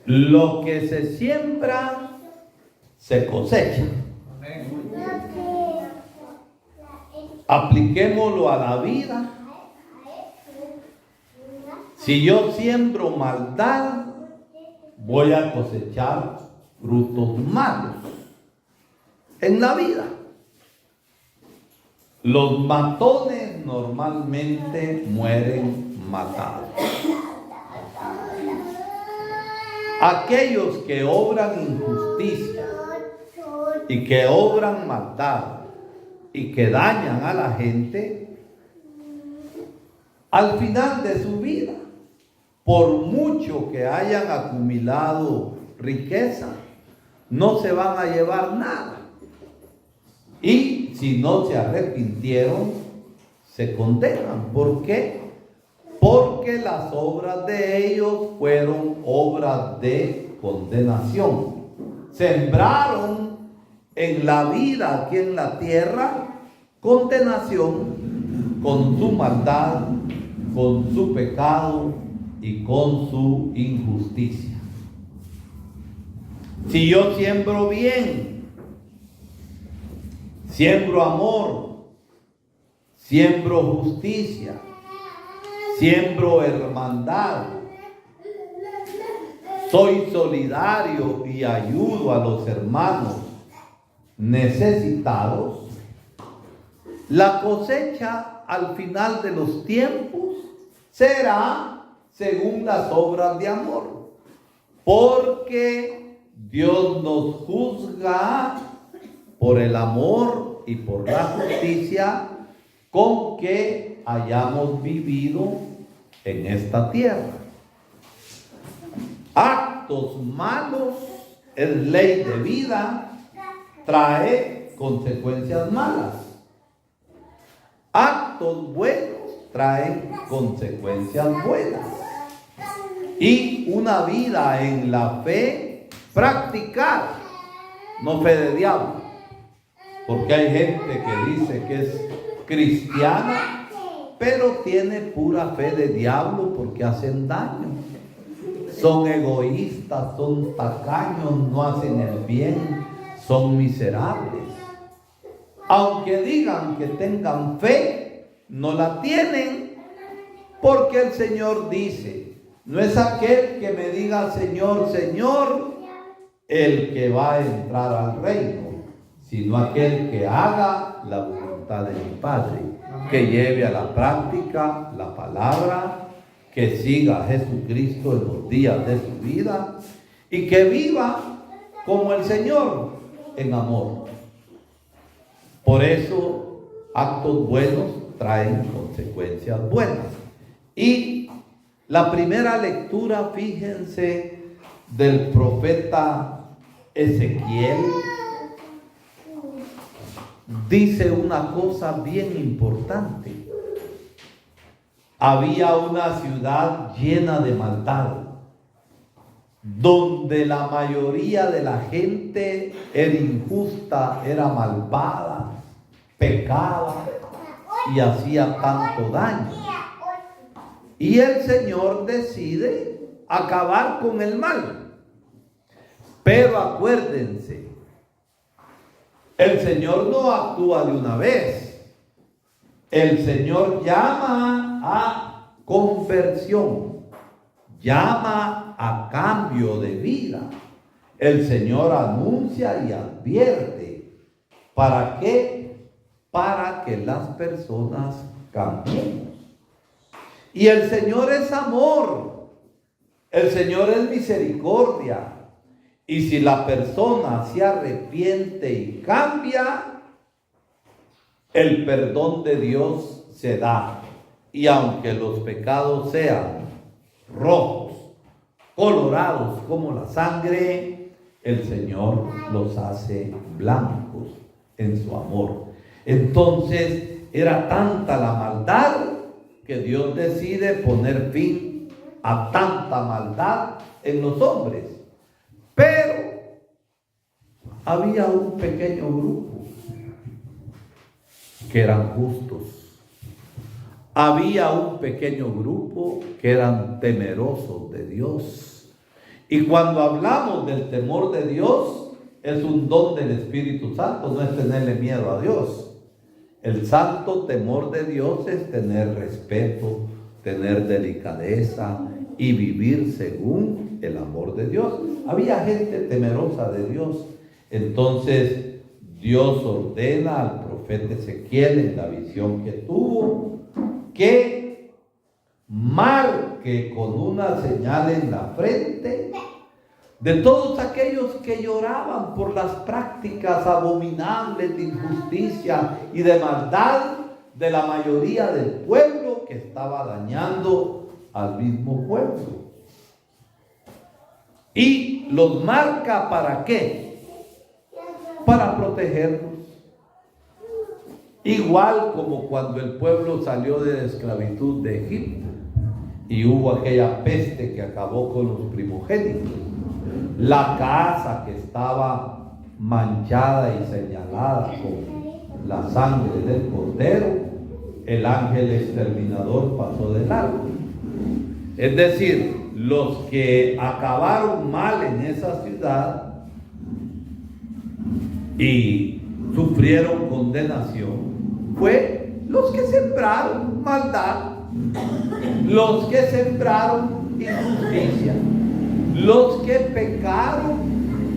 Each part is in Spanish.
Lo que se siembra, se cosecha. Apliquémoslo a la vida. Si yo siembro maldad, voy a cosechar frutos malos en la vida. Los matones normalmente mueren matados. Aquellos que obran injusticia y que obran maldad y que dañan a la gente, al final de su vida, por mucho que hayan acumulado riqueza, no se van a llevar nada. Y si no se arrepintieron, se condenan. ¿Por qué? Porque las obras de ellos fueron obras de condenación. Sembraron en la vida aquí en la tierra condenación con su maldad, con su pecado y con su injusticia. Si yo siembro bien, siembro amor, siembro justicia, siembro hermandad, soy solidario y ayudo a los hermanos necesitados, la cosecha al final de los tiempos será según las obras de amor, porque Dios nos juzga por el amor y por la justicia con que hayamos vivido en esta tierra. Actos malos es ley de vida, trae consecuencias malas. Actos buenos traen consecuencias buenas. Y una vida en la fe, practicar, no fe de diablo. Porque hay gente que dice que es cristiana, pero tiene pura fe de diablo porque hacen daño. Son egoístas, son tacaños, no hacen el bien, son miserables. Aunque digan que tengan fe, no la tienen, porque el Señor dice, no es aquel que me diga Señor, Señor, el que va a entrar al reino, sino aquel que haga la voluntad de mi Padre, que lleve a la práctica la palabra, que siga a Jesucristo en los días de su vida y que viva como el Señor en amor. Por eso, actos buenos traen consecuencias buenas. Y la primera lectura, fíjense, del profeta Ezequiel, dice una cosa bien importante. Había una ciudad llena de maldad, donde la mayoría de la gente era injusta, era malvada, pecaba y hacía tanto daño. Y el Señor decide acabar con el mal. Pero acuérdense, el Señor no actúa de una vez. El Señor llama a conversión, llama a cambio de vida. El Señor anuncia y advierte. ¿Para qué? Para que las personas cambien. Y el Señor es amor. El Señor es misericordia. Y si la persona se arrepiente y cambia, el perdón de Dios se da. Y aunque los pecados sean rojos, colorados como la sangre, el Señor los hace blancos en su amor. Entonces, era tanta la maldad que Dios decide poner fin a tanta maldad en los hombres. Pero había un pequeño grupo que eran justos. Había un pequeño grupo que eran temerosos de Dios. Y cuando hablamos del temor de Dios, es un don del Espíritu Santo, no es tenerle miedo a Dios. El santo temor de Dios es tener respeto, tener delicadeza y vivir según el amor de Dios. Había gente temerosa de Dios. Entonces Dios ordena al profeta Ezequiel en la visión que tuvo que marque con una señal en la frente de todos aquellos que lloraban por las prácticas abominables de injusticia y de maldad de la mayoría del pueblo que estaba dañando al mismo pueblo. Y los marca ¿para qué? Para protegerlos. Igual como cuando el pueblo salió de la esclavitud de Egipto y hubo aquella peste que acabó con los primogénitos. La casa que estaba manchada y señalada con la sangre del cordero, el ángel exterminador pasó de largo. Es decir, los que acabaron mal en esa ciudad y sufrieron condenación fue los que sembraron maldad, los que sembraron injusticia, los que pecaron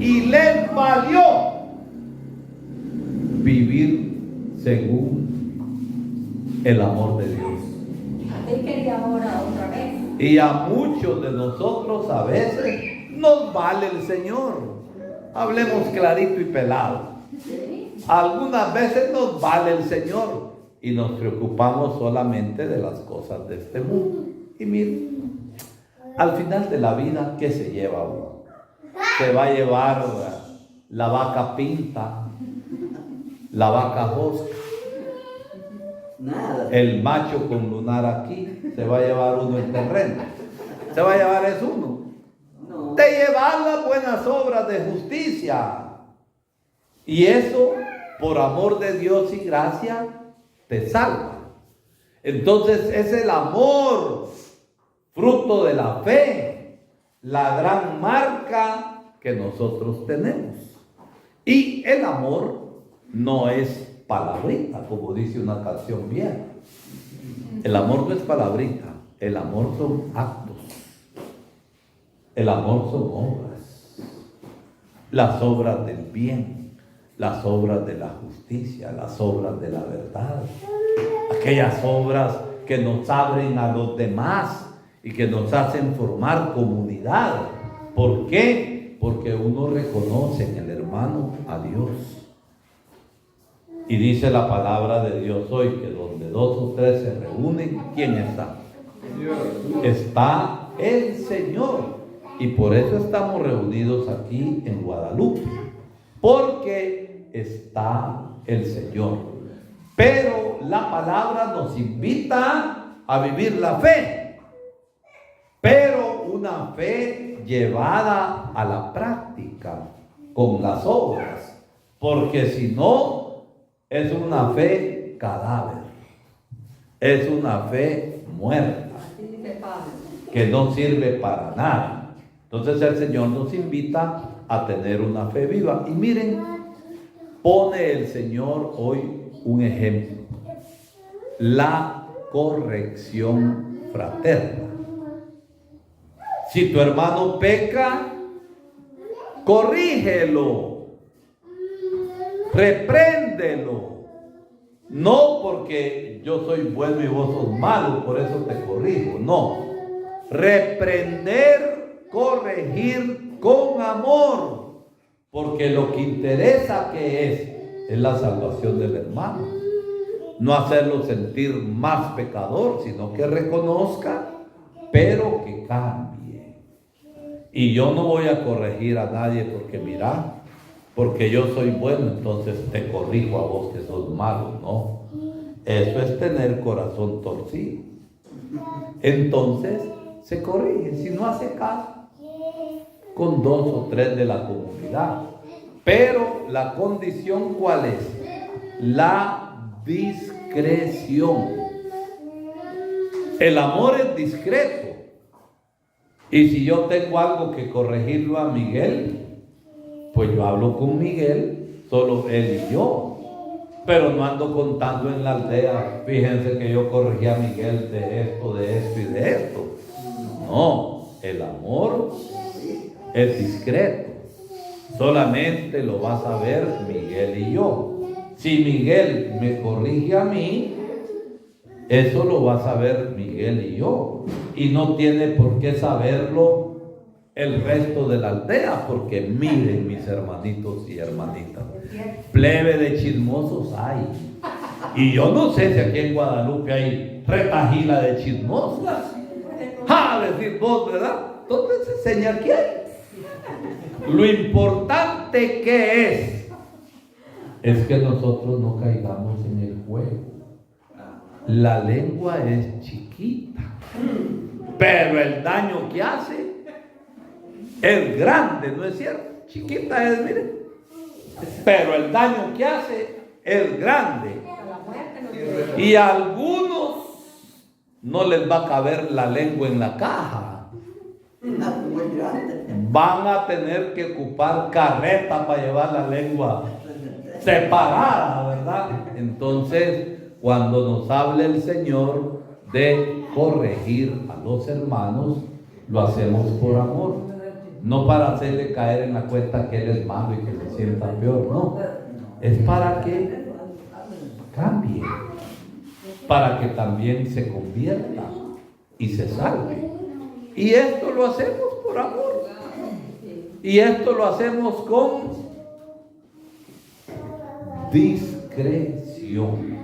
y les valió vivir según el amor de Dios. Él quería ahora otra vez. Y a muchos de nosotros a veces nos vale el Señor. Hablemos clarito y pelado. Algunas veces nos vale el Señor y nos preocupamos solamente de las cosas de este mundo. Y miren, al final de la vida, ¿qué se lleva uno? Se va a llevar la vaca pinta, la vaca josca, Nada. el macho con lunar aquí, se va a llevar uno el terreno. Se va a llevar es uno. No. Te llevas las buenas obras de justicia. Y eso, por amor de Dios y gracia, te salva. Entonces es el amor, fruto de la fe, la gran marca que nosotros tenemos. Y el amor no es palabrita, como dice una canción vieja. El amor no es palabrita, el amor son actos. El amor son obras. Las obras del bien, las obras de la justicia, las obras de la verdad. Aquellas obras que nos abren a los demás y que nos hacen formar comunidad. ¿Por qué? Porque uno reconoce en el hermano a Dios. Y dice la palabra de Dios hoy que donde dos o tres se reúnen, ¿quién está? Está el Señor. Y por eso estamos reunidos aquí en Guadalupe. Porque está el Señor. Pero la palabra nos invita a vivir la fe. Pero una fe llevada a la práctica con las obras. Porque si no, es una fe cadáver. Es una fe muerta. Que no sirve para nada. Entonces el Señor nos invita a tener una fe viva. Y miren, pone el Señor hoy un ejemplo. La corrección fraterna. Si tu hermano peca, corrígelo. Repréndelo. No porque yo soy bueno y vos sos malo, por eso te corrijo. No. Reprender, corregir con amor. Porque lo que interesa que es la salvación del hermano. No hacerlo sentir más pecador, sino que reconozca, pero que cambie. Y yo no voy a corregir a nadie porque mira, porque yo soy bueno, entonces te corrijo a vos que sos malo. No, eso es tener corazón torcido. Entonces se corrige, si no hace caso, con 2 o 3 de la comunidad. Pero la condición, ¿cuál es? La discreción. El amor es discreto. Y si yo tengo algo que corregirlo a Miguel, pues yo hablo con Miguel, solo él y yo. Pero no ando contando en la aldea, fíjense que yo corregí a Miguel de esto y de esto. No, el amor es discreto. Solamente lo va a saber Miguel y yo. Si Miguel me corrige a mí, eso lo va a saber Miguel y yo. Y no tiene por qué saberlo el resto de la aldea, porque miren, mis hermanitos y hermanitas, plebe de chismosos hay. Y yo no sé si aquí en Guadalupe hay retajila de chismosos. Decir vos, ¿verdad? Entonces enseña que hay. Lo importante que es que nosotros no caigamos en el juego. La lengua es chiquita, pero el daño que hace es grande, ¿no es cierto? Chiquita es, miren, pero el daño que hace es grande. Y a algunos no les va a caber la lengua en la caja. Van a tener que ocupar carreta para llevar la lengua separada, ¿verdad? Entonces, cuando nos hable el Señor de corregir a los hermanos, lo hacemos por amor, no para hacerle caer en la cuenta que él es malo y que se sienta peor, no, es para que cambie, para que también se convierta y se salve. Y esto lo hacemos por amor, y esto lo hacemos con discreción.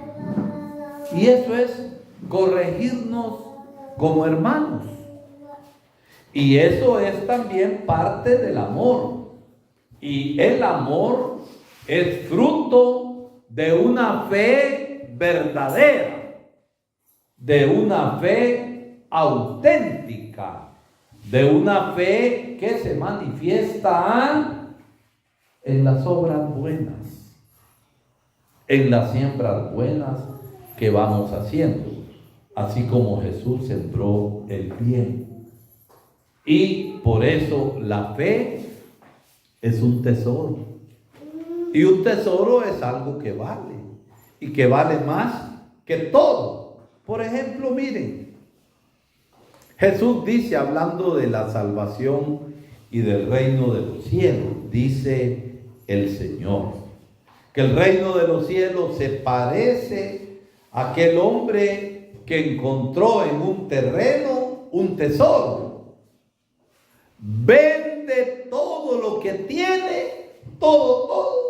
Y eso es corregirnos como hermanos. Y eso es también parte del amor. Y el amor es fruto de una fe verdadera, de una fe auténtica, de una fe que se manifiesta en las obras buenas, en las siembras buenas que vamos haciendo, así como Jesús sembró el bien. Y por eso la fe es un tesoro. Y un tesoro es algo que vale, y que vale más que todo. Por ejemplo, miren, Jesús dice, hablando de la salvación y del reino de los cielos, dice el Señor, que el reino de los cielos se parece a aquel hombre que encontró en un terreno un tesoro. Vende todo lo que tiene, todo,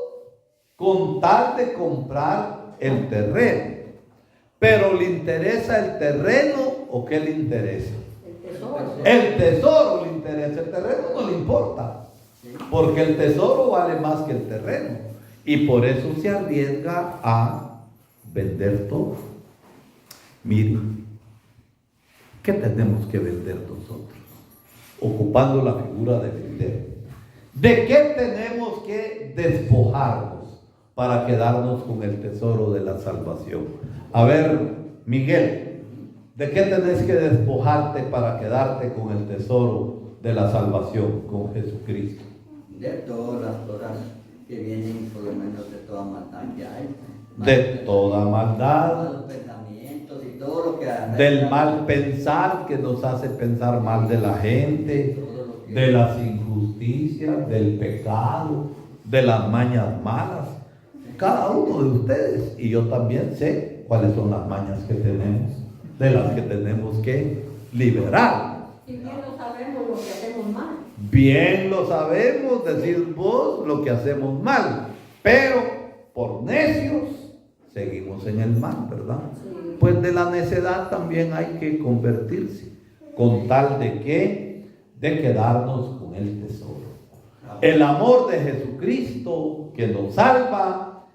con tal de comprar el terreno. Pero ¿le interesa el terreno o qué le interesa? El tesoro le interesa, el terreno no le importa, porque el tesoro vale más que el terreno. Y por eso se arriesga a vender todo. Miren, ¿qué tenemos que vender nosotros? Ocupando la figura de vender. ¿De qué tenemos que despojarnos para quedarnos con el tesoro de la salvación? A ver, Miguel, ¿de qué tenés que despojarte para quedarte con el tesoro de la salvación, con Jesucristo? De todas las cosas que vienen, por lo menos de toda maldad que hay. De toda maldad. Los pensamientos y todo lo que Del mal pensar que nos hace pensar mal de la gente, de las injusticias, del pecado, de las mañas malas. Cada uno de ustedes, y yo también sé cuáles son las mañas que tenemos, de las que tenemos que liberar. Y bien lo sabemos lo que hacemos mal. Bien lo sabemos, decir vos lo que hacemos mal, pero por necios seguimos en el mal, ¿verdad? Sí. Pues de la necedad también hay que convertirse, con tal de quedarnos con el tesoro. El amor de Jesucristo que nos salva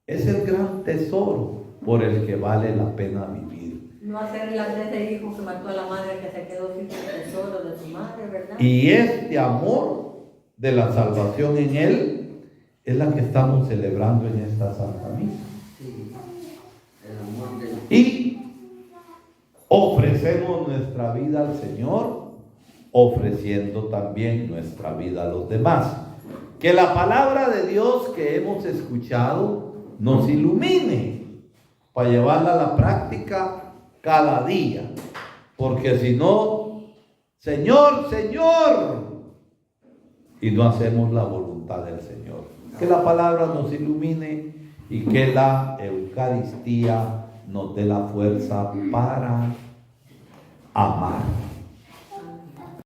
es el gran tesoro por el que vale la pena vivir. No hacer la de ese hijo que mató a la madre que se quedó sin el tesoro de su madre, ¿verdad? Y este amor de la salvación en Él es la que estamos celebrando en esta Santa Misa. Sí, el amor de Y ofrecemos nuestra vida al Señor ofreciendo también nuestra vida a los demás. Que la palabra de Dios que hemos escuchado nos ilumine para llevarla a la práctica cada día. Porque si no, Señor, Señor, y no hacemos la voluntad del Señor. Que la palabra nos ilumine y que la Eucaristía nos dé la fuerza para amar.